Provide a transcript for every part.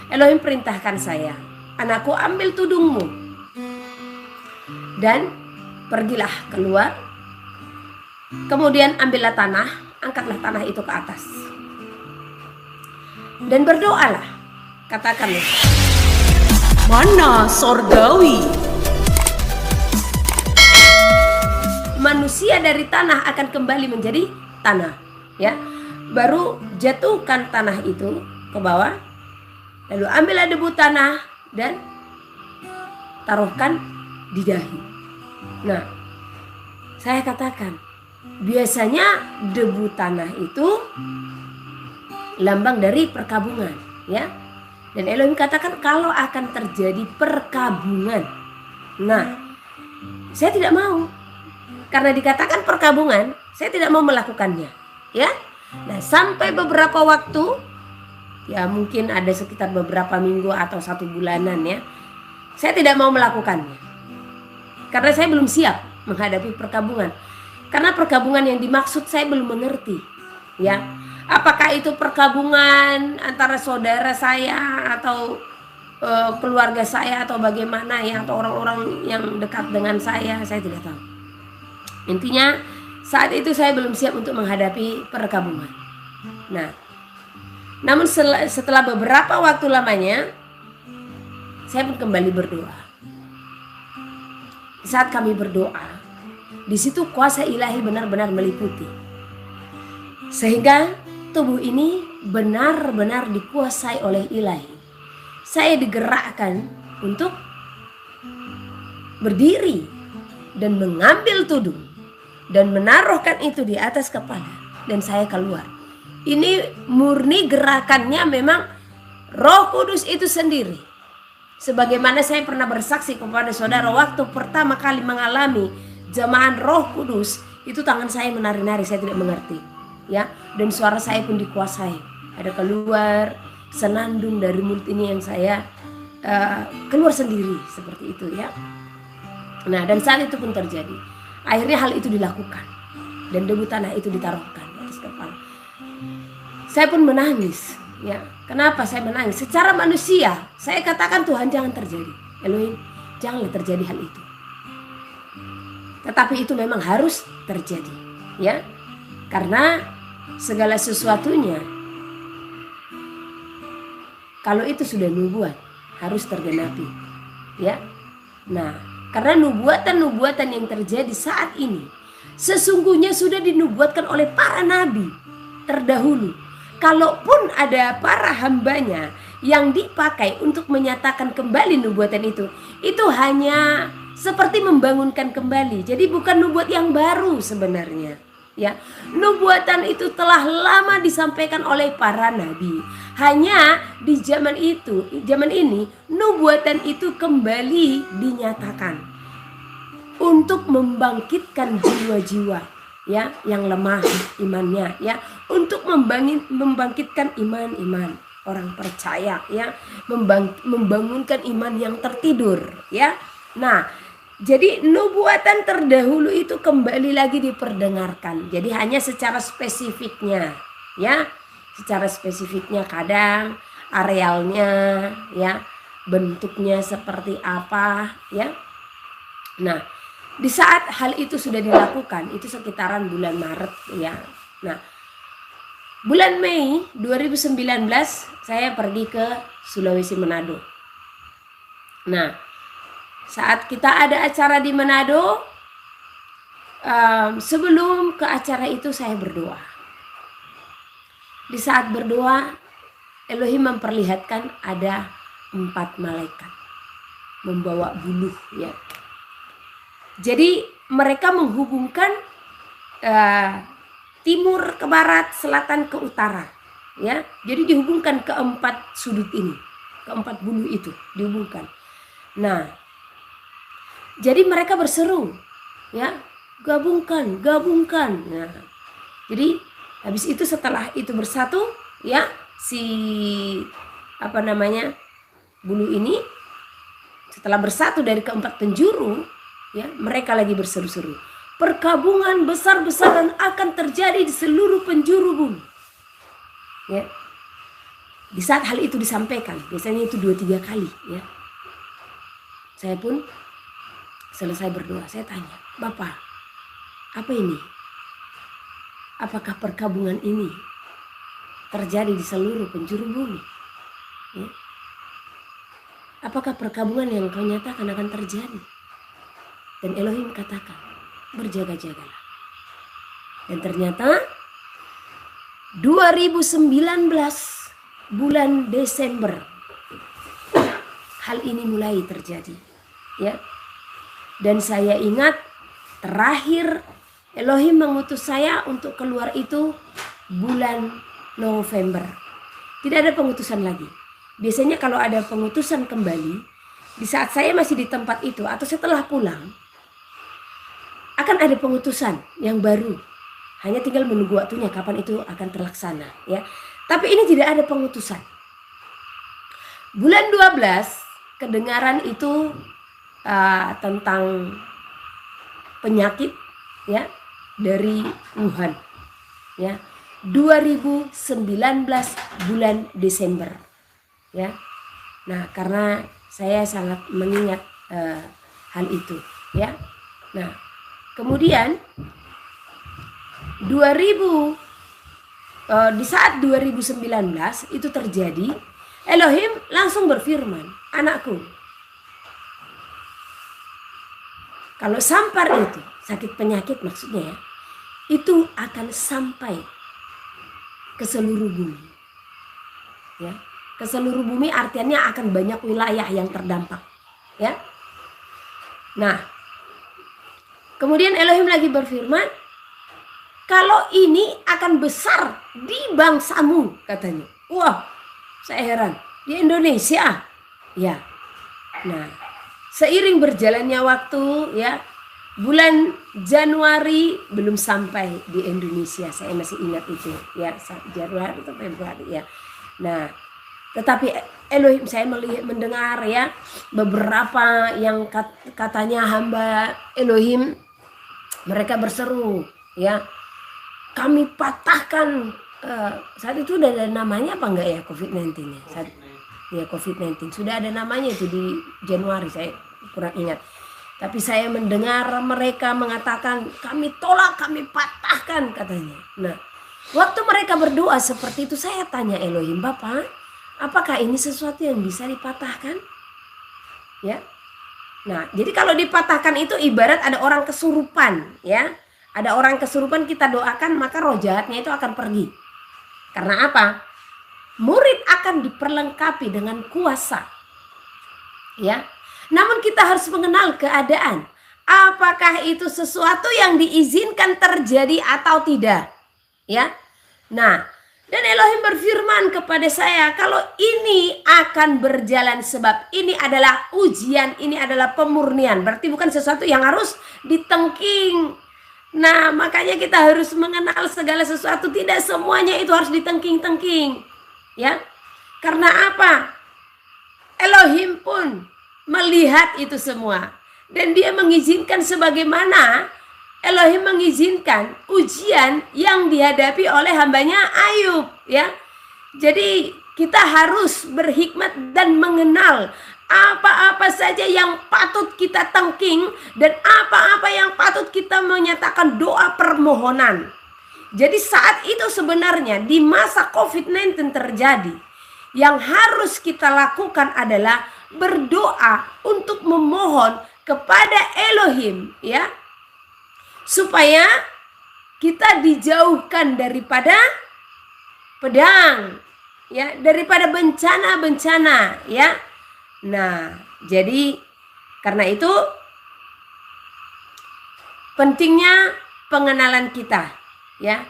Elohim perintahkan saya, anakku, ambil tudungmu dan pergilah keluar. Kemudian ambillah tanah, angkatlah tanah itu ke atas. Dan berdoalah, katakanlah, Mana sorgawi. manusia dari tanah akan kembali menjadi tanah, ya. Baru jatuhkan tanah itu ke bawah, lalu ambillah debu tanah dan taruhkan di dahi. Nah, saya katakan, biasanya debu tanah itu lambang dari perkabungan, ya. Dan Elohim katakan kalau akan terjadi perkabungan. Nah, saya tidak mau. Karena dikatakan perkabungan, saya tidak mau melakukannya, ya. Nah, sampai beberapa waktu, ya mungkin ada sekitar beberapa minggu atau 1 bulanan, ya, saya tidak mau melakukannya. Karena saya belum siap menghadapi perkabungan. Karena perkabungan yang dimaksud saya belum mengerti, ya. Apakah itu perkabungan antara saudara saya atau keluarga saya atau bagaimana, ya, atau orang-orang yang dekat dengan saya tidak tahu. Intinya saat itu saya belum siap untuk menghadapi perkabungan. Nah, namun setelah beberapa waktu lamanya, saya pun kembali berdoa. Saat kami berdoa, di situ kuasa ilahi benar-benar meliputi. Sehingga tubuh ini benar-benar dikuasai oleh ilahi. Saya digerakkan untuk berdiri dan mengambil tudung dan menaruhkan itu di atas kepala, dan saya keluar. Ini murni gerakannya memang Roh Kudus itu sendiri. Sebagaimana saya pernah bersaksi kepada saudara waktu pertama kali mengalami jamahan Roh Kudus, itu tangan saya menari-nari, saya tidak mengerti, ya. Dan suara saya pun dikuasai. Ada keluar senandung dari mulut ini yang saya keluar sendiri seperti itu, ya. Nah, dan saat itu pun terjadi. Akhirnya hal itu dilakukan dan debu tanah itu ditaruhkan di atas kepala. Saya pun menangis, ya. Kenapa saya menangis? Secara manusia saya katakan, Tuhan, jangan terjadi. Elohim, janganlah terjadi hal itu. Tetapi itu memang harus terjadi, ya. Karena segala sesuatunya, kalau itu sudah nubuat, harus tergenapi, ya. Nah, karena nubuatan-nubuatan yang terjadi saat ini sesungguhnya sudah dinubuatkan oleh para nabi terdahulu. Kalaupun ada para hambanya yang dipakai untuk menyatakan kembali nubuatan itu hanya seperti membangunkan kembali. Jadi bukan nubuat yang baru sebenarnya, ya. Nubuatan itu telah lama disampaikan oleh para nabi. Hanya di zaman ini nubuatan itu kembali dinyatakan untuk membangkitkan jiwa-jiwa, ya, yang lemah imannya, ya, untuk membangkitkan iman orang percaya, ya, membangunkan iman yang tertidur, ya. Nah, jadi nubuatan terdahulu itu kembali lagi diperdengarkan. Jadi hanya secara spesifiknya, ya. Secara spesifiknya, kadang arealnya, ya, bentuknya seperti apa, ya. Nah, di saat hal itu sudah dilakukan, itu sekitaran bulan Maret, ya. Nah, bulan Mei 2019 saya pergi ke Sulawesi Manado. Nah, saat kita ada acara di Manado, sebelum ke acara itu saya berdoa. Di saat berdoa, Elohim memperlihatkan ada 4 malaikat membawa buluh, ya. Jadi mereka menghubungkan timur ke barat, selatan ke utara, ya. Jadi dihubungkan ke 4 sudut ini, ke 4 buluh itu dihubungkan. Nah, jadi mereka berseru, ya, gabungkan. Nah, jadi habis itu, setelah itu bersatu, ya, bulu ini setelah bersatu dari ke-4 penjuru, ya, mereka lagi berseru-seru. Perkabungan besar-besaran akan terjadi di seluruh penjuru bumi, ya. di saat hal itu disampaikan, biasanya itu 2-3 kali ya. Saya pun selesai berdoa, saya tanya, Bapak, apa ini? Apakah perkabungan ini terjadi di seluruh penjuru bumi? Ya. Apakah perkabungan yang kau nyatakan akan terjadi? Dan Elohim katakan, berjaga-jagalah. Dan ternyata 2019 bulan Desember hal ini mulai terjadi, ya. Dan saya ingat terakhir Elohim mengutus saya untuk keluar itu bulan November. Tidak ada pengutusan lagi. Biasanya kalau ada pengutusan kembali, di saat saya masih di tempat itu atau setelah pulang, akan ada pengutusan yang baru. Hanya tinggal menunggu waktunya kapan itu akan terlaksana, ya. Tapi ini tidak ada pengutusan. Bulan 12 kedengaran itu tentang penyakit, ya, dari Wuhan, ya. 2019 bulan Desember, ya. Nah, karena saya sangat mengingat hal itu, ya. Nah, kemudian di saat 2019 itu terjadi, Elohim langsung berfirman, anakku, kalau sampar itu, sakit penyakit maksudnya ya, itu akan sampai ke seluruh bumi. Ya, ke seluruh bumi artinya akan banyak wilayah yang terdampak, ya. Nah, kemudian Elohim lagi berfirman, kalau ini akan besar di bangsamu, katanya. Wah, saya heran. Di Indonesia, ya. Nah, seiring berjalannya waktu, ya, bulan Januari belum sampai di Indonesia. Saya masih ingat itu, ya, Januari atau Februari, ya. Nah, tetapi Elohim, saya mendengar, ya, beberapa yang katanya hamba Elohim, mereka berseru, ya, kami patahkan, saat itu udah ada namanya apa enggak ya COVID-19 ya? Ya COVID-19 sudah ada namanya itu di Januari, saya kurang ingat. Tapi saya mendengar mereka mengatakan kami tolak, kami patahkan, katanya. Nah, waktu mereka berdoa seperti itu, saya tanya Elohim, Bapak, apakah ini sesuatu yang bisa dipatahkan? Ya. Nah, jadi kalau dipatahkan itu ibarat ada orang kesurupan, ya. Ada orang kesurupan, kita doakan maka roh jahatnya itu akan pergi. Karena apa? Murid akan diperlengkapi dengan kuasa. Ya. Namun kita harus mengenal keadaan. Apakah itu sesuatu yang diizinkan terjadi atau tidak? Ya. Nah, dan Elohim berfirman kepada saya, kalau ini akan berjalan sebab ini adalah ujian, ini adalah pemurnian. Berarti bukan sesuatu yang harus ditengking. Nah, makanya kita harus mengenal segala sesuatu, tidak semuanya itu harus ditengking-tengking, ya. Karena apa? Elohim pun melihat itu semua dan dia mengizinkan sebagaimana Elohim mengizinkan ujian yang dihadapi oleh hambanya Ayub, ya. Jadi kita harus berhikmat dan mengenal apa-apa saja yang patut kita tengking dan apa-apa yang patut kita menyatakan doa permohonan. Jadi saat itu sebenarnya di masa COVID-19 terjadi, yang harus kita lakukan adalah berdoa untuk memohon kepada Elohim, ya, supaya kita dijauhkan daripada pedang, ya, daripada bencana-bencana, ya. Nah, jadi karena itu pentingnya pengenalan kita, ya.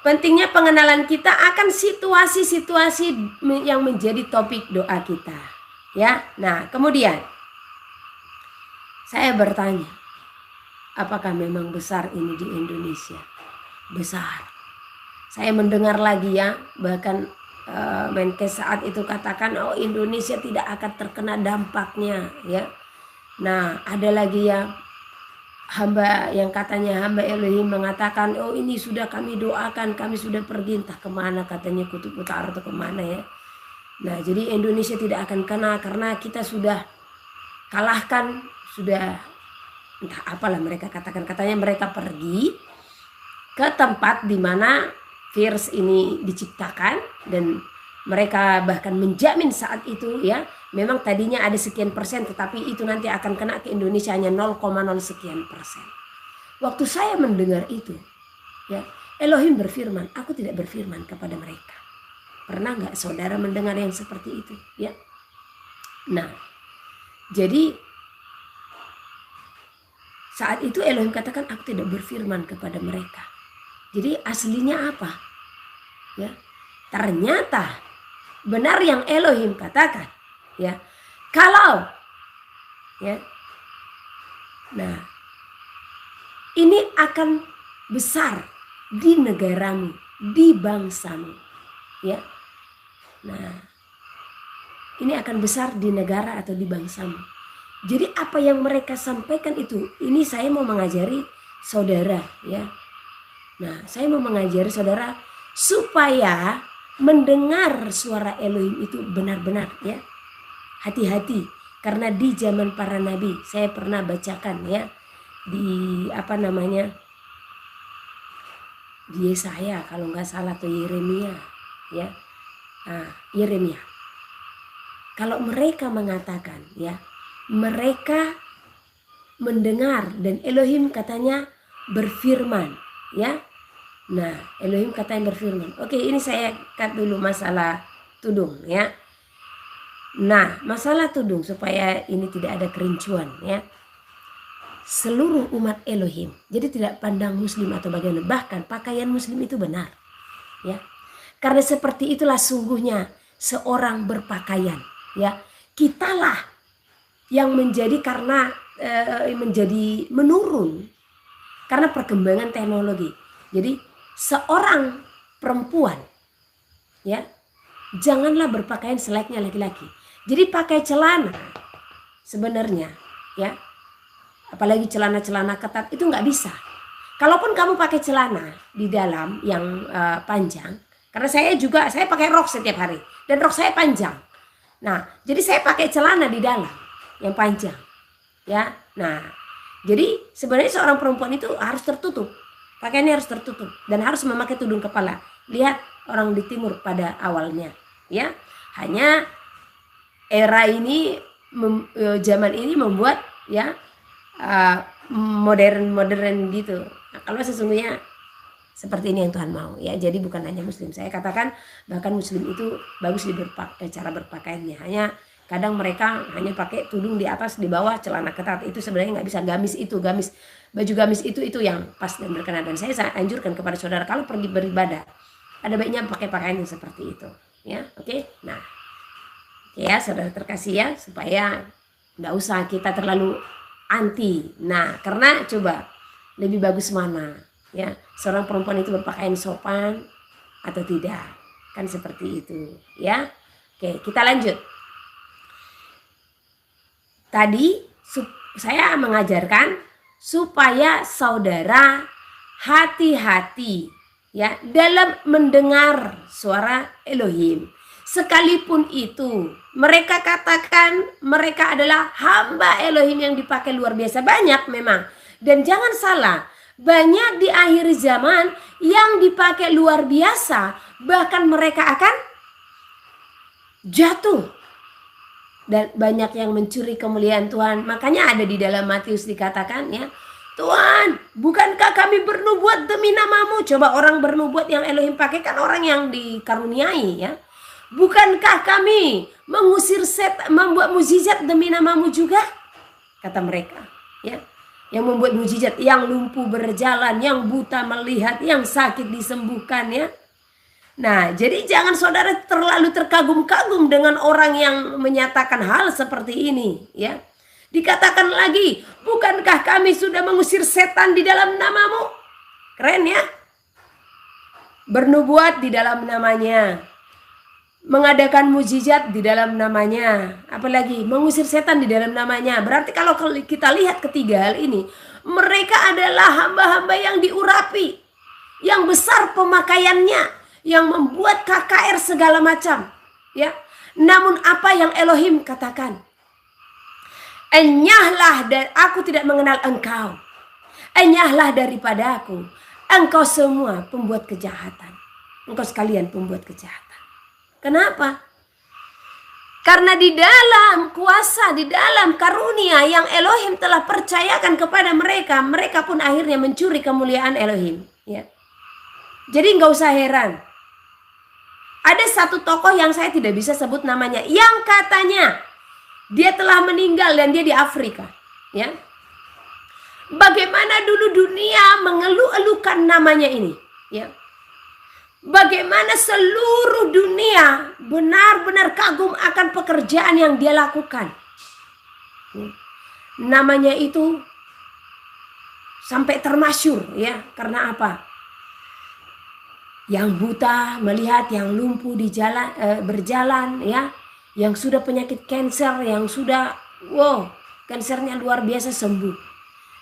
Pentingnya pengenalan kita akan situasi-situasi yang menjadi topik doa kita, ya. Nah, kemudian saya bertanya, apakah memang besar ini di Indonesia? Besar. Saya mendengar lagi, ya, bahkan Menkes saat itu katakan, oh Indonesia tidak akan terkena dampaknya, ya. Nah, ada lagi, ya, hamba yang katanya hamba Elohim mengatakan, oh ini sudah kami doakan, kami sudah pergi entah kemana, katanya kutub utara atau kemana ya. Nah jadi Indonesia tidak akan kena karena kita sudah kalahkan, sudah entah apalah mereka katakan, katanya mereka pergi ke tempat di mana virus ini diciptakan, dan mereka bahkan menjamin saat itu ya, memang tadinya ada sekian persen tetapi itu nanti akan kena ke Indonesia hanya 0,0 sekian persen. Waktu saya mendengar itu ya, Elohim berfirman, aku tidak berfirman kepada mereka. Pernah nggak saudara mendengar yang seperti itu ya? Nah jadi saat itu Elohim katakan aku tidak berfirman kepada mereka. Jadi aslinya apa ya? Ternyata benar yang Elohim katakan ya, kalau ya, nah ini akan besar di negaramu, di bangsamu ya. Nah ini akan besar di negara atau di bangsamu. Jadi apa yang mereka sampaikan itu, ini saya mau mengajari saudara ya. Nah saya mau mengajari saudara supaya mendengar suara Elohim itu benar-benar ya. Hati-hati, karena di zaman para nabi saya pernah bacakan ya, di apa namanya, di Yesaya kalau nggak salah, atau Yeremia ya. Yeremia, kalau mereka mengatakan ya, mereka mendengar dan Elohim katanya berfirman ya. Nah Elohim katanya berfirman. Oke, ini saya cut dulu masalah tudung ya. Nah masalah tudung supaya ini tidak ada kerincuan ya. Seluruh umat Elohim, jadi tidak pandang muslim atau bagaimana, bahkan pakaian muslim itu benar ya. Karena seperti itulah sungguhnya seorang berpakaian ya. Kitalah yang menjadi karena menjadi menurun karena perkembangan teknologi. Jadi seorang perempuan ya, janganlah berpakaian selayaknya laki-laki. Jadi pakai celana sebenarnya ya, apalagi celana-celana ketat itu nggak bisa. Kalaupun kamu pakai celana di dalam yang panjang, karena saya pakai rok setiap hari dan rok saya panjang. Nah jadi saya pakai celana di dalam yang panjang ya. Nah jadi sebenarnya seorang perempuan itu harus tertutup, pakaiannya harus tertutup dan harus memakai tudung kepala. Lihat orang di timur pada awalnya ya, hanya era ini zaman ini membuat ya modern gitu. Nah, kalau sesungguhnya seperti ini yang Tuhan mau ya. Jadi bukan hanya muslim, saya katakan bahkan muslim itu bagus di cara berpakaiannya. Hanya kadang mereka hanya pakai tudung di atas, di bawah celana ketat. Itu sebenarnya nggak bisa. Baju gamis itu yang pas dan berkenan. Dan saya anjurkan kepada saudara kalau pergi beribadah, ada baiknya pakai pakaian yang seperti itu ya. Oke. Nah ya saudara terkasih ya, supaya nggak usah kita terlalu anti. Nah karena coba lebih bagus mana ya, seorang perempuan itu berpakaian sopan atau tidak, kan seperti itu ya. Oke, kita lanjut. Tadi saya mengajarkan supaya saudara hati-hati ya dalam mendengar suara Elohim. Sekalipun itu mereka katakan mereka adalah hamba Elohim yang dipakai luar biasa banyak memang. Dan jangan salah, banyak di akhir zaman yang dipakai luar biasa, bahkan mereka akan jatuh. Dan banyak yang mencuri kemuliaan Tuhan. Makanya ada di dalam Matius dikatakan ya, Tuhan, bukankah kami bernubuat demi namamu? Coba orang bernubuat yang Elohim pakai kan orang yang dikaruniai ya. Bukankah kami mengusir setan, membuat mukjizat demi namamu juga? Kata mereka ya. Yang membuat mukjizat, yang lumpuh berjalan, yang buta melihat, yang sakit disembuhkan ya. Nah jadi jangan saudara terlalu terkagum-kagum dengan orang yang menyatakan hal seperti ini ya. Dikatakan lagi, bukankah kami sudah mengusir setan di dalam namamu? Keren ya. Bernubuat di dalam namanya, mengadakan mujizat di dalam namanya, apalagi mengusir setan di dalam namanya. Berarti kalau kita lihat ketiga hal ini, mereka adalah hamba-hamba yang diurapi, yang besar pemakaiannya, yang membuat KKR segala macam, ya. Namun apa yang Elohim katakan? Enyahlah, dan aku tidak mengenal engkau. Enyahlah daripada aku, engkau semua pembuat kejahatan. Engkau sekalian pembuat kejahatan. Kenapa? Karena di dalam kuasa, di dalam karunia yang Elohim telah percayakan kepada mereka, mereka pun akhirnya mencuri kemuliaan Elohim. Ya. Jadi nggak usah heran. Ada satu tokoh yang saya tidak bisa sebut namanya, yang katanya dia telah meninggal dan dia di Afrika. Ya. Bagaimana dulu dunia mengeluh-elukan namanya ini. Ya. Bagaimana seluruh dunia benar-benar kagum akan pekerjaan yang dia lakukan. Namanya itu sampai termasyhur, ya. Karena apa? Yang buta melihat, yang lumpuh di jalan berjalan, ya. Yang sudah penyakit kanker, yang sudah kansernya luar biasa sembuh.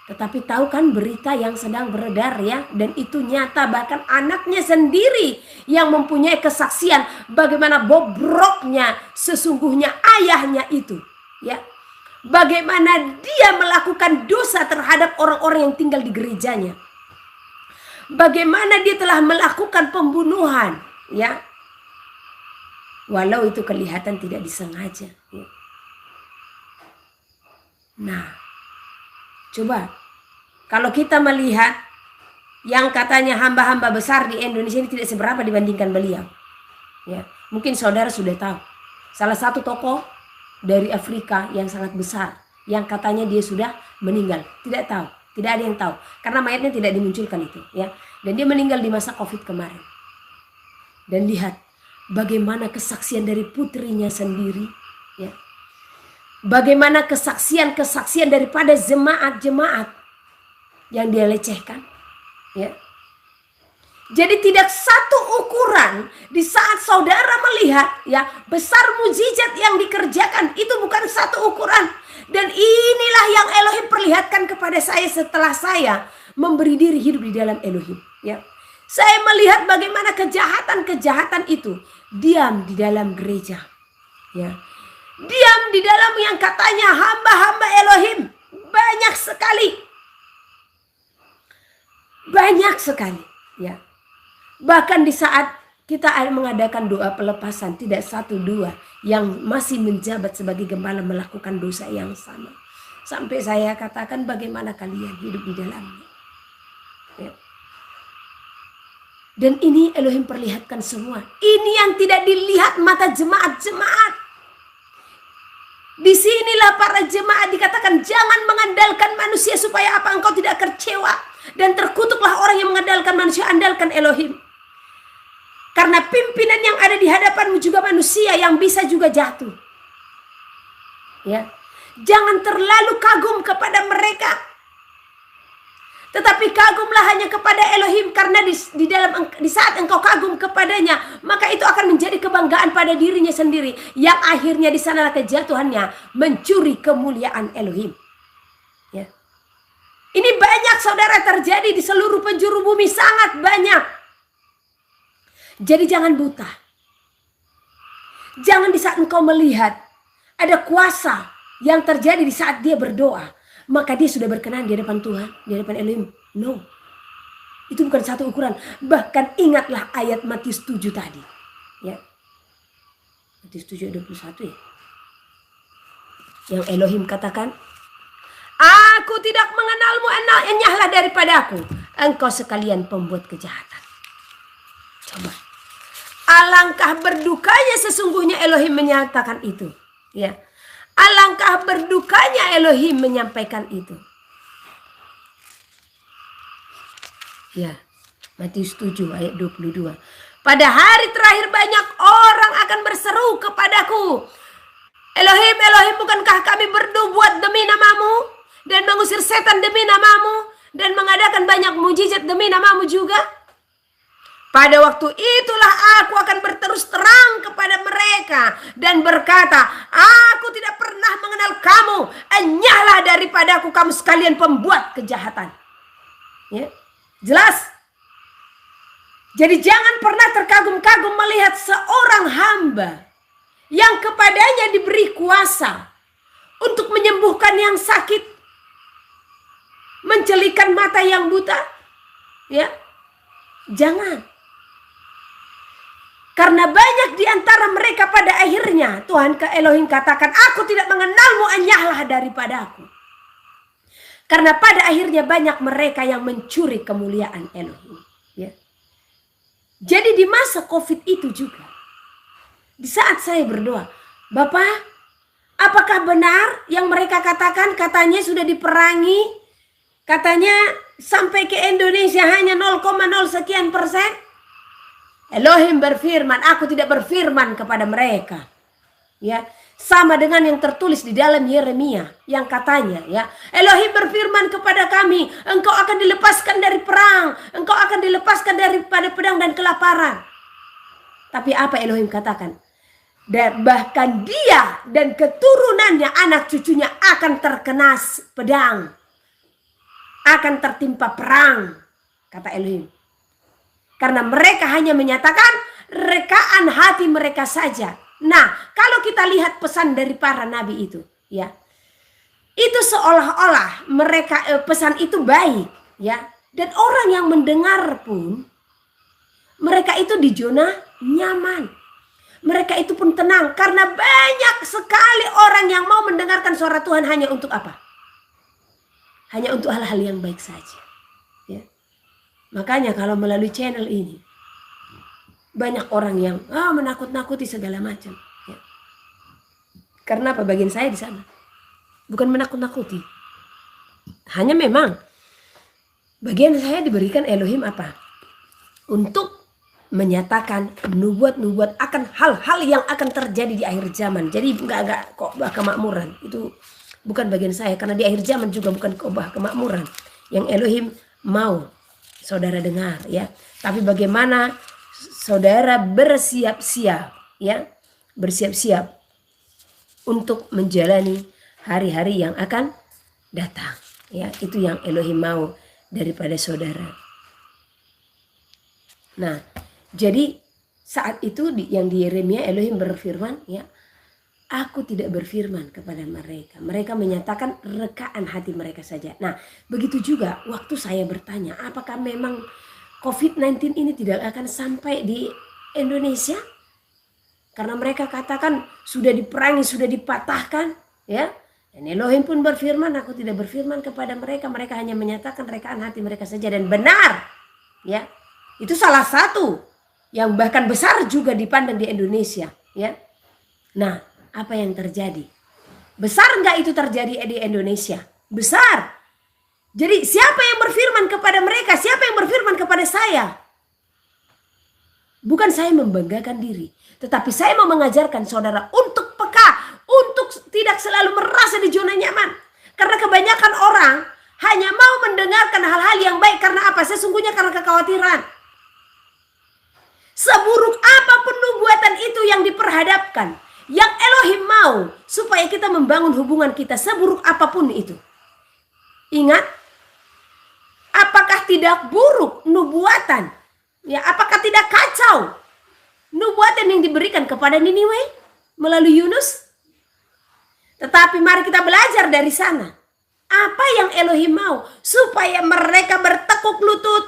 Tetapi tahu kan berita yang sedang beredar, ya, dan itu nyata, bahkan anaknya sendiri yang mempunyai kesaksian bagaimana bobroknya sesungguhnya ayahnya itu, ya. Bagaimana dia melakukan dosa terhadap orang-orang yang tinggal di gerejanya. Bagaimana dia telah melakukan pembunuhan, ya. Walau itu kelihatan tidak disengaja, ya. Nah, coba kalau kita melihat yang katanya hamba-hamba besar di Indonesia ini tidak seberapa dibandingkan beliau. Ya, mungkin saudara sudah tahu. Salah satu tokoh dari Afrika yang sangat besar yang katanya dia sudah meninggal. Tidak tahu, tidak ada yang tahu karena mayatnya tidak dimunculkan itu, ya. Dan dia meninggal di masa Covid kemarin. Dan lihat bagaimana kesaksian dari putrinya sendiri, ya. Bagaimana kesaksian-kesaksian daripada jemaat-jemaat yang dia lecehkan, ya. Jadi tidak satu ukuran di saat saudara melihat, ya, besar mujizat yang dikerjakan, itu bukan satu ukuran. Dan inilah yang Elohim perlihatkan kepada saya setelah saya memberi diri hidup di dalam Elohim, ya. Saya melihat bagaimana kejahatan-kejahatan itu diam di dalam gereja, ya. Diam di dalam yang katanya hamba-hamba Elohim. Banyak sekali. Banyak sekali, ya. Bahkan di saat kita mengadakan doa pelepasan, tidak satu dua yang masih menjabat sebagai gembala melakukan dosa yang sama. Sampai saya katakan bagaimana kalian hidup di dalamnya, ya. Dan ini Elohim perlihatkan semua. Ini yang tidak dilihat mata jemaat-jemaat. Disinilah para jemaat dikatakan jangan mengandalkan manusia supaya apa engkau tidak kecewa. Dan terkutuklah orang yang mengandalkan manusia, andalkan Elohim. Karena pimpinan yang ada di hadapanmu juga manusia yang bisa juga jatuh. Ya, jangan terlalu kagum kepada mereka. Tetapi kagumlah hanya kepada Elohim, karena di saat engkau kagum kepadanya, maka itu akan menjadi kebanggaan pada dirinya sendiri, yang akhirnya di sanalah kejatuhannya, mencuri kemuliaan Elohim. Ya. Ini banyak saudara terjadi di seluruh penjuru bumi, sangat banyak. Jadi jangan buta. Jangan di saat engkau melihat ada kuasa yang terjadi di saat dia berdoa, maka dia sudah berkenan di hadapan Tuhan, di hadapan Elohim. No. Itu bukan satu ukuran. Bahkan ingatlah ayat Matius 7 tadi. Ya. Matius 7 ayat 21, ya. Yang Elohim katakan, aku tidak mengenalmu, enyahlah daripada aku, engkau sekalian pembuat kejahatan. Coba. Alangkah berdukanya sesungguhnya Elohim menyatakan itu. Ya. Alangkah berdukanya Elohim menyampaikan itu. Ya, Matius 7 ayat 22. Pada hari terakhir banyak orang akan berseru kepadaku, Elohim, Elohim, bukankah kami berbuat demi namamu dan mengusir setan demi namamu dan mengadakan banyak mujizat demi namamu juga? Pada waktu itulah aku akan berterus terang kepada mereka dan berkata, aku tidak pernah mengenal kamu. Enyahlah daripadaku kamu sekalian pembuat kejahatan. Ya, jelas. Jadi jangan pernah terkagum-kagum melihat seorang hamba yang kepadanya diberi kuasa untuk menyembuhkan yang sakit, mencelikan mata yang buta. Ya, jangan. Karena banyak di antara mereka pada akhirnya Tuhan Elohim katakan, aku tidak mengenalmu, enyahlah daripadaku. Karena pada akhirnya banyak mereka yang mencuri kemuliaan Elohim. Ya. Jadi di masa COVID itu juga, di saat saya berdoa, Bapak, apakah benar yang mereka katakan, katanya sudah diperangi, katanya sampai ke Indonesia hanya 0,0 sekian persen? Elohim berfirman, aku tidak berfirman kepada mereka. Ya, sama dengan yang tertulis di dalam Yeremia yang katanya, ya, Elohim berfirman kepada kami, engkau akan dilepaskan dari perang, engkau akan dilepaskan daripada pedang dan kelaparan. Tapi apa Elohim katakan? Dan bahkan dia dan keturunannya, anak cucunya akan terkena pedang, akan tertimpa perang, kata Elohim. Karena mereka hanya menyatakan rekaan hati mereka saja. Nah, kalau kita lihat pesan dari para nabi itu, ya, itu seolah-olah mereka pesan itu baik, ya, dan orang yang mendengar pun mereka itu di zona nyaman. Mereka itu pun tenang karena banyak sekali orang yang mau mendengarkan suara Tuhan hanya untuk apa? Hanya untuk hal-hal yang baik saja. Ya. Makanya kalau melalui channel ini banyak orang yang menakut-nakuti segala macam. Ya. Karena apa? Bagian saya di sana bukan menakut-nakuti. Hanya memang bagian saya diberikan Elohim apa? Untuk menyatakan nubuat-nubuat akan hal-hal yang akan terjadi di akhir zaman. Jadi enggak khotbah kemakmuran. Itu bukan bagian saya karena di akhir zaman juga bukan khotbah kemakmuran yang Elohim mau saudara dengar, ya. Tapi bagaimana saudara bersiap-siap, ya, bersiap-siap untuk menjalani hari-hari yang akan datang, ya. Itu yang Elohim mau daripada saudara. Nah, jadi saat itu yang di Yeremia Elohim berfirman, ya, aku tidak berfirman kepada mereka. Mereka menyatakan rekaan hati mereka saja. Nah, begitu juga waktu saya bertanya, apakah memang COVID-19 ini tidak akan sampai di Indonesia? Karena mereka katakan sudah diperangi, sudah dipatahkan, ya. Dan Elohim pun berfirman, aku tidak berfirman kepada mereka. Mereka hanya menyatakan rekaan hati mereka saja, dan benar, ya. Itu salah satu yang bahkan besar juga dipandang di Indonesia, ya. Nah, apa yang terjadi? Besar enggak itu terjadi di Indonesia? Besar. Jadi siapa yang berfirman kepada mereka? Siapa yang berfirman kepada saya? Bukan saya membanggakan diri, tetapi saya mau mengajarkan saudara untuk peka, untuk tidak selalu merasa di zona nyaman. Karena kebanyakan orang hanya mau mendengarkan hal-hal yang baik karena apa? Sesungguhnya karena kekhawatiran. Seburuk apapun nubuatan itu yang diperhadapkan, yang Elohim mau supaya kita membangun hubungan kita seburuk apapun itu. Ingat, apakah tidak buruk nubuatan? Ya, apakah tidak kacau nubuatan yang diberikan kepada Niniwe melalui Yunus? Tetapi mari kita belajar dari sana. Apa yang Elohim mau supaya mereka bertekuk lutut,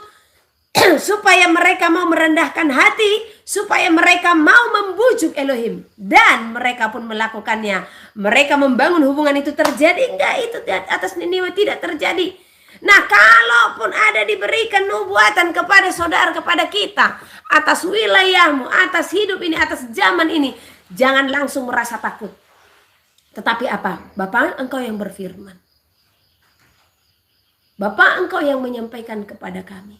supaya mereka mau merendahkan hati, supaya mereka mau membujuk Elohim, dan mereka pun melakukannya. Mereka membangun hubungan itu terjadi enggak? Itu atas Niniwe tidak terjadi. Nah, kalaupun ada diberikan nubuatan kepada saudara, kepada kita, atas wilayahmu, atas hidup ini, atas zaman ini, jangan langsung merasa takut. Tetapi apa? Bapak, engkau yang berfirman. Bapak, engkau yang menyampaikan kepada kami.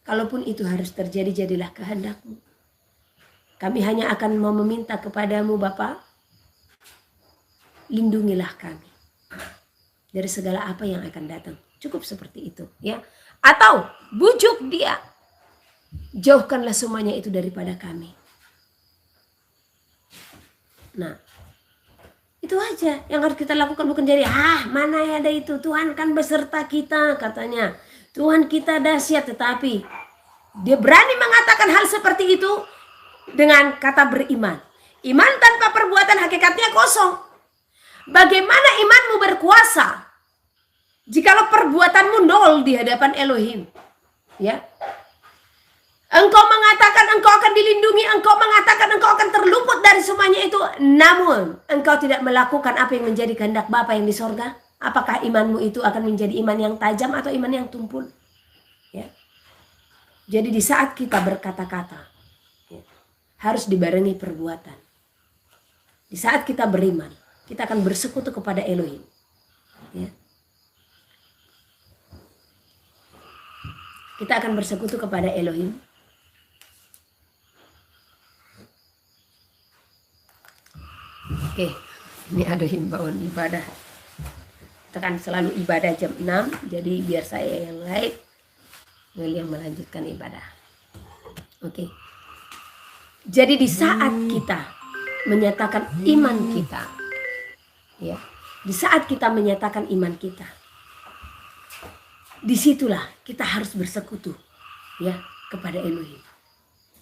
Kalaupun itu harus terjadi, jadilah kehendak-Mu. Kami hanya akan mau meminta kepadamu, Bapak, lindungilah kami dari segala apa yang akan datang. Cukup seperti itu, ya. Atau bujuk dia, Jauhkanlah semuanya itu daripada kami. Nah, itu aja yang harus kita lakukan, bukan jadi mana ada itu, Tuhan kan beserta kita katanya. Tuhan kita dahsyat, tetapi dia berani mengatakan hal seperti itu dengan kata beriman. Iman tanpa perbuatan hakikatnya kosong. Bagaimana imanmu berkuasa jikalau perbuatanmu nol di hadapan Elohim? Ya. Engkau mengatakan engkau akan dilindungi, engkau mengatakan engkau akan terluput dari semuanya itu, namun engkau tidak melakukan apa yang menjadi kehendak Bapa yang di sorga. Apakah imanmu itu akan menjadi iman yang tajam atau iman yang tumpul? Ya. Jadi di saat kita berkata-kata, ya, harus dibarengi perbuatan. Di saat kita beriman, kita akan bersekutu kepada Elohim. Ya. Kita akan bersekutu kepada Elohim. Oke, ini ada himbauan ibadah. Kita kan selalu ibadah jam 6, jadi biar saya yang lain yang melanjutkan ibadah. Oke. Jadi di saat kita menyatakan iman kita, ya, di saat kita menyatakan iman kita, disitulah kita harus bersekutu, ya, kepada Elohim.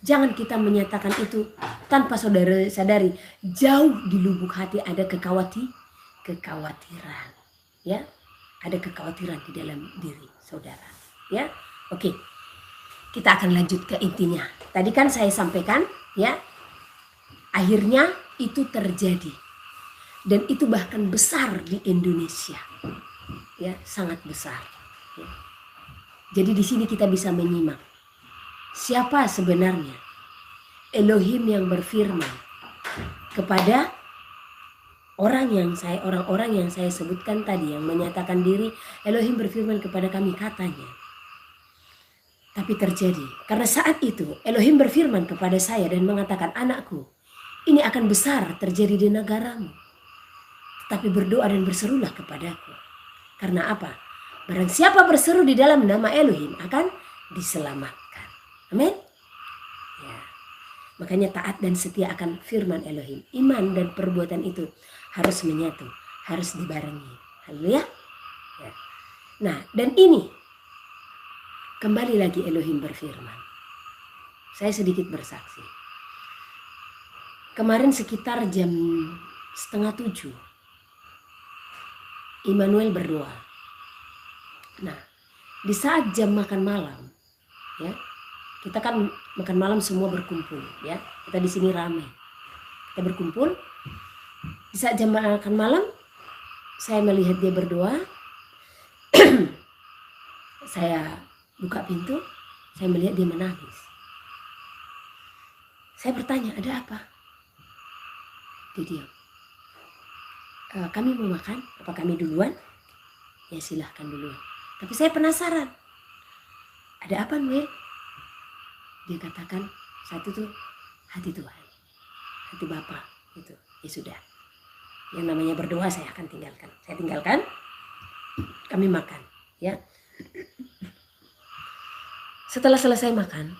Jangan kita menyatakan itu tanpa saudara sadari, jauh di lubuk hati ada kekhawatiran, ya, ada kekhawatiran di dalam diri saudara, ya. Oke, kita akan lanjut ke intinya. Tadi kan saya sampaikan, ya, akhirnya itu terjadi dan itu bahkan besar di Indonesia, ya, sangat besar. Ya. Jadi di sini kita bisa menyimak. Siapa sebenarnya Elohim yang berfirman kepada orang-orang yang saya sebutkan tadi, yang menyatakan diri Elohim berfirman kepada kami katanya. Tapi terjadi karena saat itu Elohim berfirman kepada saya dan mengatakan, anakku, ini akan besar terjadi di negaramu. Tetapi berdoa dan berserulah kepadaku. Karena apa? Barang siapa berseru di dalam nama Elohim akan diselamatkan. Amin. Ya. Makanya taat dan setia akan firman Elohim. Iman dan perbuatan itu harus menyatu, harus dibarengi. Haleluya. Ya. Nah, dan ini kembali lagi Elohim berfirman. Saya sedikit bersaksi. Kemarin sekitar jam 6:30 Immanuel berdoa. Nah, di saat jam makan malam, ya, kita kan makan malam semua berkumpul, ya. Kita di sini ramai. Kita berkumpul. Di saat jam makan malam, saya melihat dia berdoa. Saya buka pintu, saya melihat dia menangis. Saya bertanya, ada apa? Dia diam. Kami mau makan, apa kami duluan? Ya silahkan duluan. Tapi saya penasaran. Ada apa, Noel? Dia katakan, satu tuh hati Tuhan, hati Bapa itu. Ya sudah, yang namanya berdoa saya akan tinggalkan. Saya tinggalkan, kami makan, ya. Setelah selesai makan,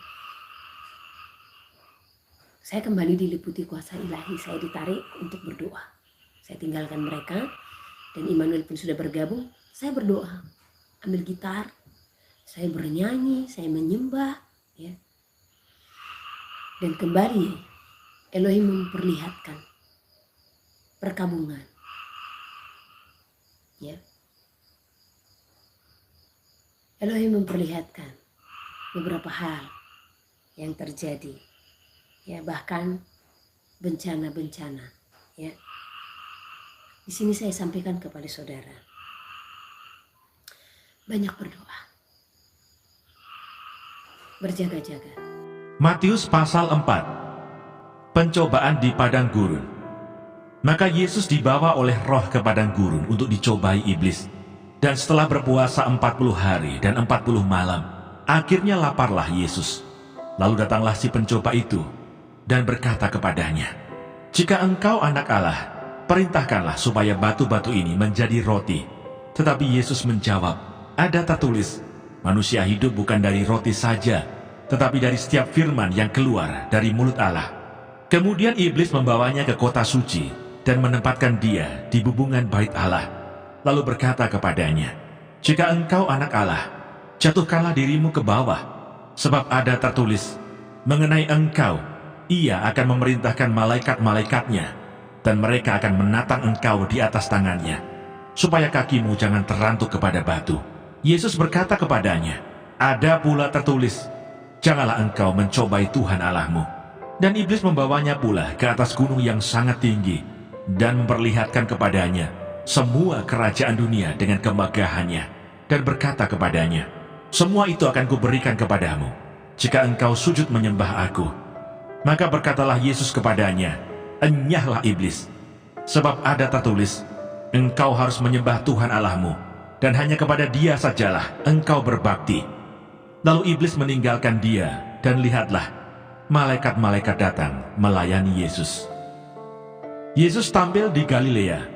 saya kembali diliputi kuasa ilahi. Saya ditarik untuk berdoa. Saya tinggalkan mereka dan Immanuel pun sudah bergabung. Saya berdoa, ambil gitar, saya bernyanyi, saya menyembah, ya. Dan kembali Elohim memperlihatkan perkabungan, ya. Elohim memperlihatkan beberapa hal yang terjadi, ya, bahkan bencana-bencana, ya. Di sini saya sampaikan kepada saudara, banyak berdoa, berjaga-jaga. Matius pasal 4. Pencobaan di padang gurun. Maka Yesus dibawa oleh Roh ke padang gurun untuk dicobai iblis. Dan setelah berpuasa 40 hari dan 40 malam, akhirnya laparlah Yesus. Lalu datanglah si pencoba itu dan berkata kepadanya, "Jika engkau anak Allah, perintahkanlah supaya batu-batu ini menjadi roti." Tetapi Yesus menjawab, "Ada tertulis, manusia hidup bukan dari roti saja, tetapi dari setiap firman yang keluar dari mulut Allah. Kemudian iblis membawanya ke kota suci dan menempatkan dia di bubungan bait Allah, lalu berkata kepadanya, "Jika engkau anak Allah, jatuhkanlah dirimu ke bawah, sebab ada tertulis, mengenai engkau, ia akan memerintahkan malaikat-malaikatnya, dan mereka akan menatang engkau di atas tangannya, supaya kakimu jangan terantuk kepada batu." Yesus berkata kepadanya, "Ada pula tertulis, janganlah engkau mencobai Tuhan Allahmu." Dan iblis membawanya pula ke atas gunung yang sangat tinggi, dan memperlihatkan kepadanya semua kerajaan dunia dengan kemegahannya, dan berkata kepadanya, "Semua itu akan kuberikan kepadamu, jika engkau sujud menyembah aku." Maka berkatalah Yesus kepadanya, "Enyahlah iblis, sebab ada tertulis, engkau harus menyembah Tuhan Allahmu, dan hanya kepada Dia sajalah engkau berbakti." Lalu iblis meninggalkan dia, dan lihatlah, malaikat-malaikat datang melayani Yesus. Yesus tampil di Galilea.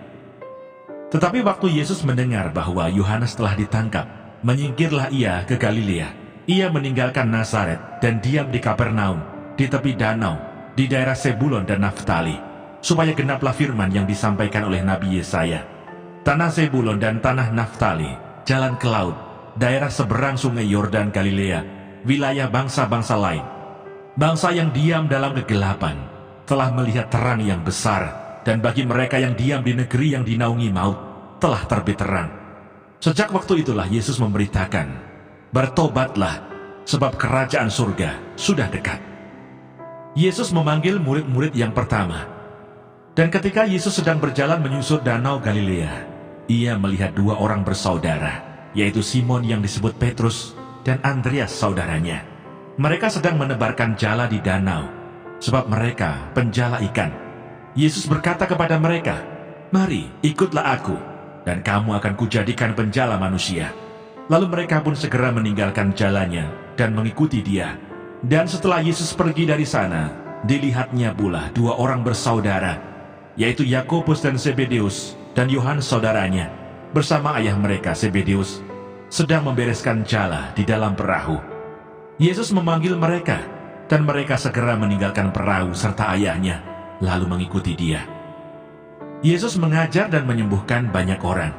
Tetapi waktu Yesus mendengar bahwa Yohanes telah ditangkap, menyingkirlah ia ke Galilea. Ia meninggalkan Nazaret dan diam di Kapernaum, di tepi danau, di daerah Sebulon dan Naftali, supaya genaplah firman yang disampaikan oleh Nabi Yesaya. Tanah Sebulon dan tanah Naftali, jalan ke laut, daerah seberang sungai Yordan Galilea, wilayah bangsa-bangsa lain. Bangsa yang diam dalam kegelapan telah melihat terang yang besar, dan bagi mereka yang diam di negeri yang dinaungi maut telah terbit terang. Sejak waktu itulah Yesus memberitakan, "Bertobatlah, sebab kerajaan surga sudah dekat." Yesus memanggil murid-murid yang pertama. Dan ketika Yesus sedang berjalan menyusur danau Galilea, ia melihat dua orang bersaudara, yaitu Simon yang disebut Petrus dan Andreas saudaranya. Mereka sedang menebarkan jala di danau, sebab mereka penjala ikan. Yesus berkata kepada mereka, "Mari, ikutlah aku, dan kamu akan kujadikan penjala manusia." Lalu mereka pun segera meninggalkan jalannya dan mengikuti dia. Dan setelah Yesus pergi dari sana, dilihatnya pula dua orang bersaudara, yaitu Yakobus dan Zebedeus, dan Yohanes saudaranya, bersama ayah mereka Zebedeus, sedang membereskan jala di dalam perahu. Yesus memanggil mereka, dan mereka segera meninggalkan perahu serta ayahnya, lalu mengikuti dia. Yesus mengajar dan menyembuhkan banyak orang.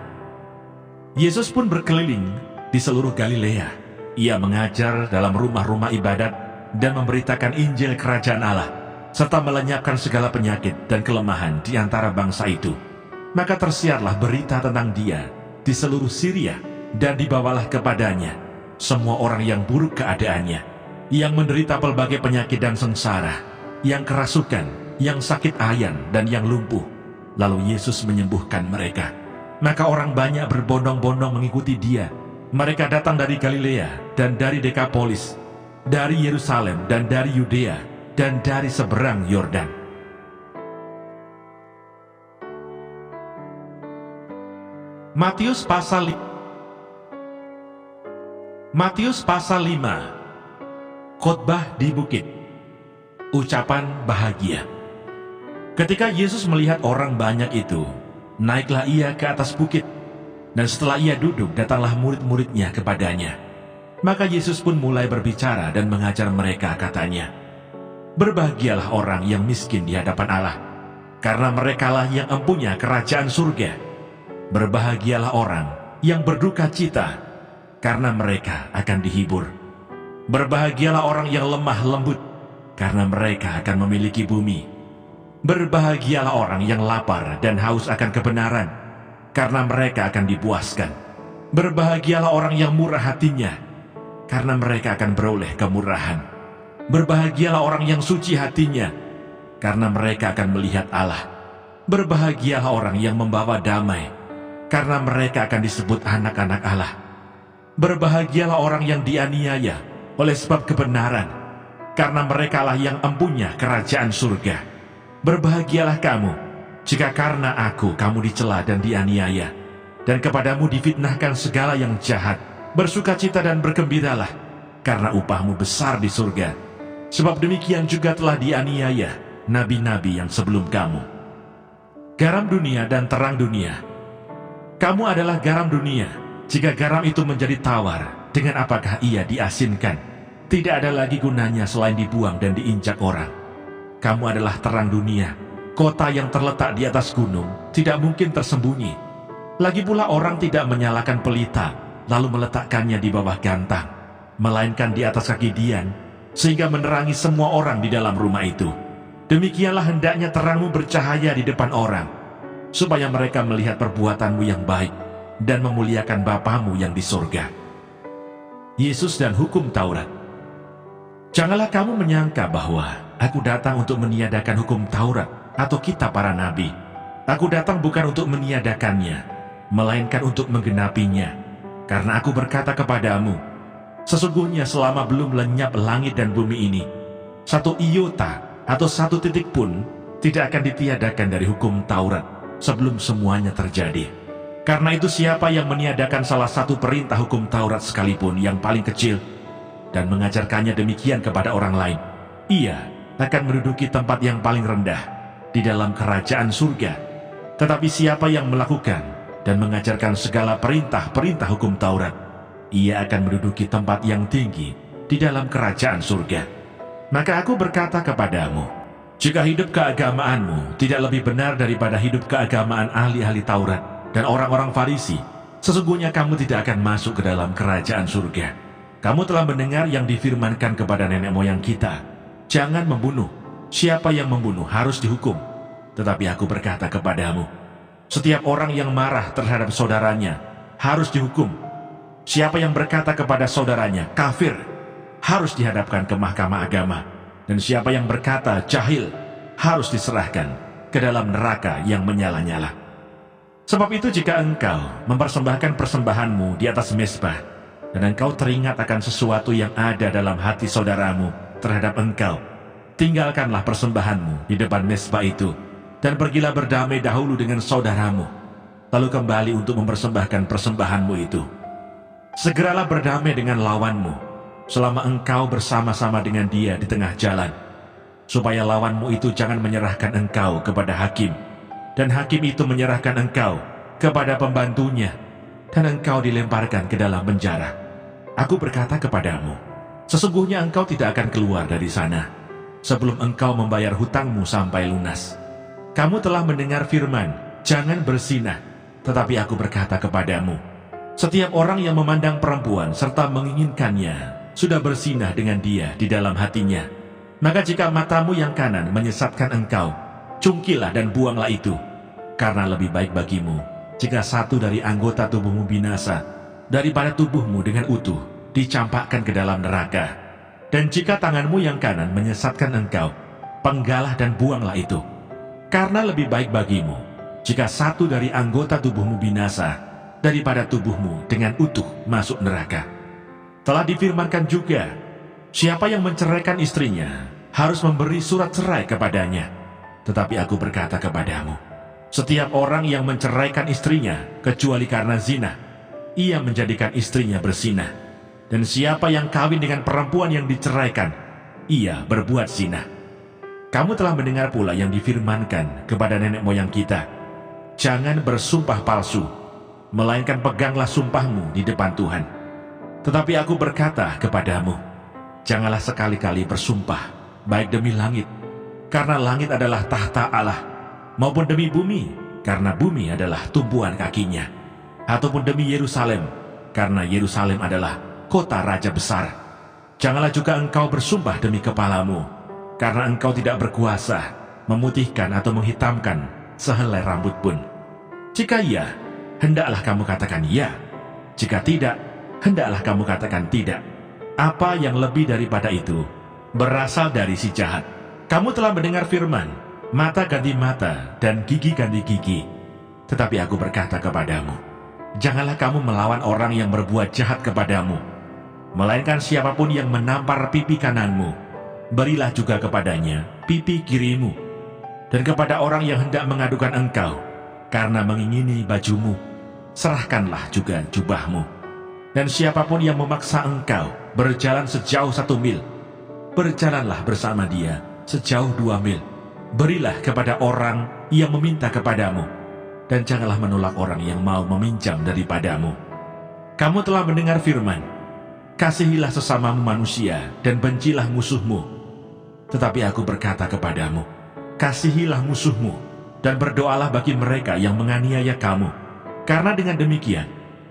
Yesus pun berkeliling di seluruh Galilea. Ia mengajar dalam rumah-rumah ibadat dan memberitakan Injil Kerajaan Allah, serta melenyapkan segala penyakit dan kelemahan di antara bangsa itu. Maka tersiarlah berita tentang dia di seluruh Syria, dan dibawalah kepadanya semua orang yang buruk keadaannya, yang menderita pelbagai penyakit dan sengsara, yang kerasukan, yang sakit ayan, dan yang lumpuh. Lalu Yesus menyembuhkan mereka. Maka orang banyak berbondong-bondong mengikuti dia. Mereka datang dari Galilea dan dari Dekapolis, dari Yerusalem dan dari Yudea, dan dari seberang Yordan. Matius pasal 5. Khotbah di bukit. Ucapan bahagia. Ketika Yesus melihat orang banyak itu, naiklah ia ke atas bukit, dan setelah ia duduk, datanglah murid-muridnya kepadanya. Maka Yesus pun mulai berbicara dan mengajar mereka, katanya, "Berbahagialah orang yang miskin di hadapan Allah, karena merekalah yang empunya kerajaan surga. Berbahagialah orang yang berduka cita, karena mereka akan dihibur. Berbahagialah orang yang lemah lembut, karena mereka akan memiliki bumi. Berbahagialah orang yang lapar dan haus akan kebenaran, karena mereka akan dipuaskan. Berbahagialah orang yang murah hatinya, karena mereka akan beroleh kemurahan. Berbahagialah orang yang suci hatinya, karena mereka akan melihat Allah. Berbahagialah orang yang membawa damai, karena mereka akan disebut anak-anak Allah. Berbahagialah orang yang dianiaya oleh sebab kebenaran, karena merekalah yang empunya kerajaan surga. Berbahagialah kamu, jika karena aku kamu dicela dan dianiaya, dan kepadamu difitnahkan segala yang jahat. Bersukacita dan bergembiralah, karena upahmu besar di surga. Sebab demikian juga telah dianiaya nabi-nabi yang sebelum kamu. Garam dunia dan terang dunia. Kamu adalah garam dunia. Jika garam itu menjadi tawar, dengan apakah ia diasinkan? tidak ada lagi gunanya selain dibuang dan diinjak orang. Kamu adalah terang dunia. Kota yang terletak di atas gunung tidak mungkin tersembunyi. Lagi pula orang tidak menyalakan pelita lalu meletakkannya di bawah gantang, melainkan di atas kaki dian, sehingga menerangi semua orang di dalam rumah itu. Demikianlah hendaknya terangmu bercahaya di depan orang, supaya mereka melihat perbuatanmu yang baik dan memuliakan Bapamu yang di surga. Yesus dan hukum Taurat. Janganlah kamu menyangka bahwa aku datang untuk meniadakan hukum Taurat atau kitab para nabi. Aku datang bukan untuk meniadakannya, melainkan untuk menggenapinya. Karena aku berkata kepadamu, sesungguhnya selama belum lenyap langit dan bumi ini, satu iota atau satu titik pun tidak akan ditiadakan dari hukum Taurat sebelum semuanya terjadi. Karena itu siapa yang meniadakan salah satu perintah hukum Taurat sekalipun yang paling kecil dan mengajarkannya demikian kepada orang lain, ia akan menduduki tempat yang paling rendah di dalam kerajaan surga. Tetapi siapa yang melakukan dan mengajarkan segala perintah-perintah hukum Taurat, ia akan menduduki tempat yang tinggi di dalam kerajaan surga. Maka aku berkata kepadamu, jika hidup keagamaanmu tidak lebih benar daripada hidup keagamaan ahli-ahli Taurat dan orang-orang Farisi, sesungguhnya kamu tidak akan masuk ke dalam kerajaan surga. Kamu telah mendengar yang difirmankan kepada nenek moyang kita, jangan membunuh. Siapa yang membunuh harus dihukum. Tetapi aku berkata kepadamu, setiap orang yang marah terhadap saudaranya harus dihukum. Siapa yang berkata kepada saudaranya kafir harus dihadapkan ke mahkamah agama. Dan siapa yang berkata jahil harus diserahkan ke dalam neraka yang menyala-nyala. Sebab itu jika engkau mempersembahkan persembahanmu di atas mezbah, dan engkau teringat akan sesuatu yang ada dalam hati saudaramu terhadap engkau, tinggalkanlah persembahanmu di depan mezbah itu, dan pergilah berdamai dahulu dengan saudaramu, lalu kembali untuk mempersembahkan persembahanmu itu. Segeralah berdamai dengan lawanmu, selama engkau bersama-sama dengan dia di tengah jalan, supaya lawanmu itu jangan menyerahkan engkau kepada hakim, dan hakim itu menyerahkan engkau kepada pembantunya, dan engkau dilemparkan ke dalam penjara. Aku berkata kepadamu, sesungguhnya engkau tidak akan keluar dari sana sebelum engkau membayar hutangmu sampai lunas. Kamu telah mendengar firman, jangan berzinah. Tetapi aku berkata kepadamu, setiap orang yang memandang perempuan serta menginginkannya sudah berzinah dengan dia di dalam hatinya. Maka jika matamu yang kanan menyesatkan engkau, cungkilah dan buanglah itu. Karena lebih baik bagimu jika satu dari anggota tubuhmu binasa daripada tubuhmu dengan utuh dicampakkan ke dalam neraka. Dan jika tanganmu yang kanan menyesatkan engkau, penggalah dan buanglah itu. Karena lebih baik bagimu jika satu dari anggota tubuhmu binasa daripada tubuhmu dengan utuh masuk neraka. Telah difirmankan juga, siapa yang menceraikan istrinya harus memberi surat cerai kepadanya. Tetapi aku berkata kepadamu, setiap orang yang menceraikan istrinya kecuali karena zina, ia menjadikan istrinya berzinah. Dan siapa yang kawin dengan perempuan yang diceraikan, ia berbuat zina. Kamu telah mendengar pula yang difirmankan kepada nenek moyang kita, jangan bersumpah palsu, melainkan peganglah sumpahmu di depan Tuhan. Tetapi aku berkata kepadamu, janganlah sekali-kali bersumpah, baik demi langit, karena langit adalah tahta Allah, maupun demi bumi, karena bumi adalah tumpuan kakinya, ataupun demi Yerusalem, karena Yerusalem adalah kota raja besar. Janganlah juga engkau bersumpah demi kepalamu, karena engkau tidak berkuasa memutihkan atau menghitamkan sehelai rambut pun. Jika iya, hendaklah kamu katakan ya. Jika tidak, hendaklah kamu katakan tidak. Apa yang lebih daripada itu berasal dari si jahat. Kamu telah mendengar firman, mata ganti mata dan gigi ganti gigi. Tetapi aku berkata kepadamu, janganlah kamu melawan orang yang berbuat jahat kepadamu, melainkan siapapun yang menampar pipi kananmu, berilah juga kepadanya pipi kirimu. Dan kepada orang yang hendak mengadukan engkau karena mengingini bajumu, serahkanlah juga jubahmu. Dan siapapun yang memaksa engkau berjalan sejauh 1 mil, berjalanlah bersama dia sejauh 2 mil. Berilah kepada orang yang meminta kepadamu, dan janganlah menolak orang yang mau meminjam daripadamu. Kamu telah mendengar firman, kasihilah sesamamu manusia dan bencilah musuhmu. Tetapi aku berkata kepadamu, kasihilah musuhmu dan berdoalah bagi mereka yang menganiaya kamu. Karena dengan demikian,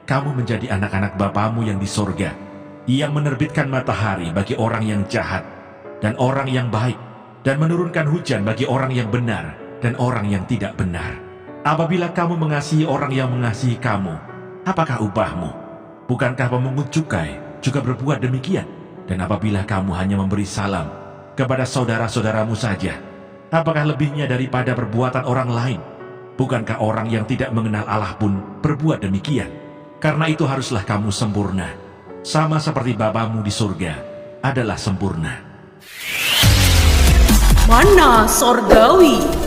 kamu menjadi anak-anak Bapamu yang di sorga, yang menerbitkan matahari bagi orang yang jahat dan orang yang baik, dan menurunkan hujan bagi orang yang benar dan orang yang tidak benar. Apabila kamu mengasihi orang yang mengasihi kamu, apakah upahmu? Bukankah pemungut cukai juga berbuat demikian? Dan apabila kamu hanya memberi salam kepada saudara-saudaramu saja, apakah lebihnya daripada perbuatan orang lain? Bukankah orang yang tidak mengenal Allah pun berbuat demikian? Karena itu haruslah kamu sempurna, sama seperti Bapamu di surga adalah sempurna. Mana Sorgawi.